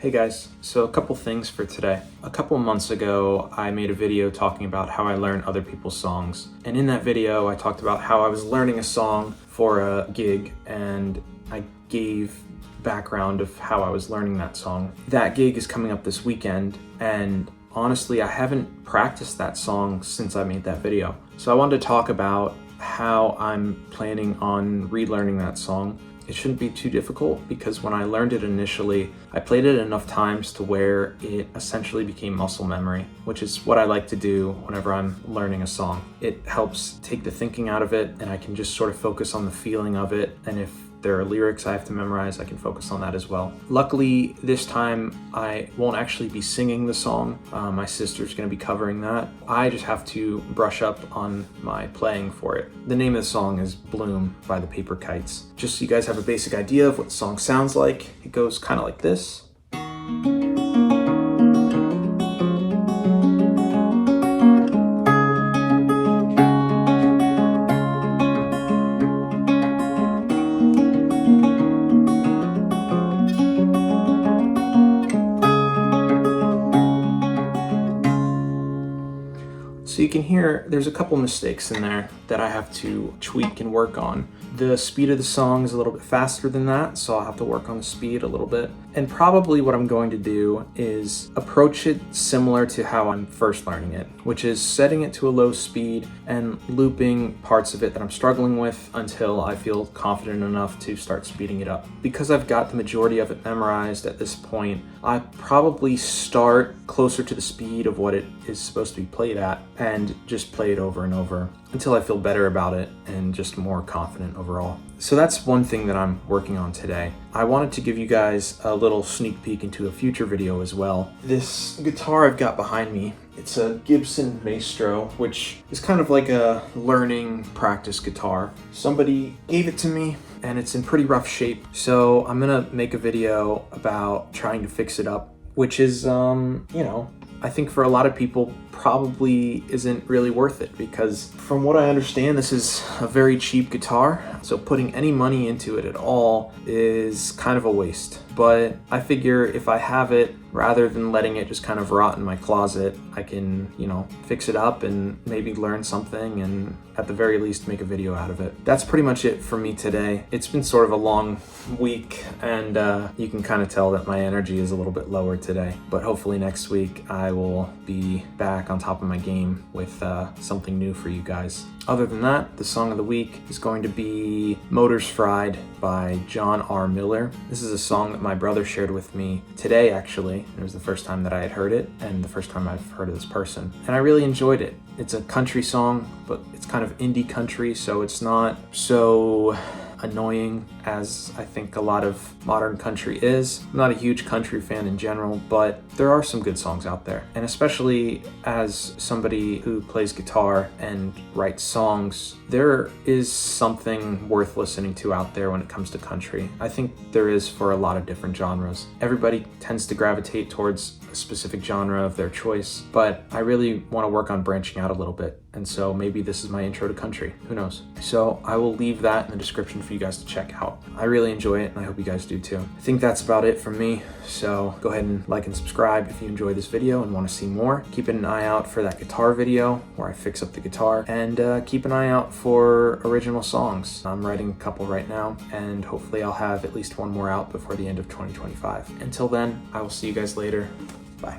Hey guys, so a couple things for today. A couple months ago, I made a video talking about how I learn other people's songs. And in that video, I talked about how I was learning a song for a gig and I gave background of how I was learning that song. That gig is coming up this weekend and honestly, I haven't practiced that song since I made that video. So I wanted to talk about how I'm planning on relearning that song. It shouldn't be too difficult because when I learned it initially, I played it enough times to where it essentially became muscle memory, which is what I like to do whenever I'm learning a song. It helps take the thinking out of it and I can just sort of focus on the feeling of it. And if there are lyrics I have to memorize, I can focus on that as well. Luckily, this time I won't actually be singing the song. My sister's gonna be covering that. I just have to brush up on my playing for it. The name of the song is Bloom by the Paper Kites. Just so you guys have a basic idea of what the song sounds like, it goes kind of like this. So you can hear there's a couple mistakes in there that I have to tweak and work on. The speed of the song is a little bit faster than that, so I'll have to work on the speed a little bit. And probably what I'm going to do is approach it similar to how I'm first learning it, which is setting it to a low speed and looping parts of it that I'm struggling with until I feel confident enough to start speeding it up. Because I've got the majority of it memorized at this point, I probably start closer to the speed of what it is supposed to be played at and just play it over and over until I feel better about it and just more confident overall. So that's one thing that I'm working on today. I wanted to give you guys a little sneak peek into a future video as well. This guitar I've got behind me, it's a Gibson Maestro, which is kind of like a learning practice guitar. Somebody gave it to me and it's in pretty rough shape. So I'm gonna make a video about trying to fix it up, which is, I think for a lot of people probably isn't really worth it because from what I understand, this is a very cheap guitar. So putting any money into it at all is kind of a waste. But I figure if I have it, rather than letting it just kind of rot in my closet, I can, fix it up and maybe learn something and at the very least make a video out of it. That's pretty much it for me today. It's been sort of a long week and you can kind of tell that my energy is a little bit lower today. But hopefully next week I will be back on top of my game with something new for you guys. Other than that, the song of the week is going to be Motors Fried by John R. Miller. This is a song that my brother shared with me today, actually. It was the first time that I had heard it and the first time I've heard of this person. And I really enjoyed it. It's a country song, but it's kind of indie country, so it's not so annoying as I think a lot of modern country is. I'm not a huge country fan in general, but there are some good songs out there. And especially as somebody who plays guitar and writes songs, there is something worth listening to out there when it comes to country. I think there is for a lot of different genres. Everybody tends to gravitate towards a specific genre of their choice, but I really want to work on branching out a little bit. And so maybe this is my intro to country, who knows? So I will leave that in the description for you guys to check out. I really enjoy it and I hope you guys do too. I think that's about it from me. So go ahead and like and subscribe if you enjoyed this video and want to see more. Keep an eye out for that guitar video where I fix up the guitar and keep an eye out for original songs. I'm writing a couple right now and hopefully I'll have at least one more out before the end of 2025. Until then, I will see you guys later. Bye.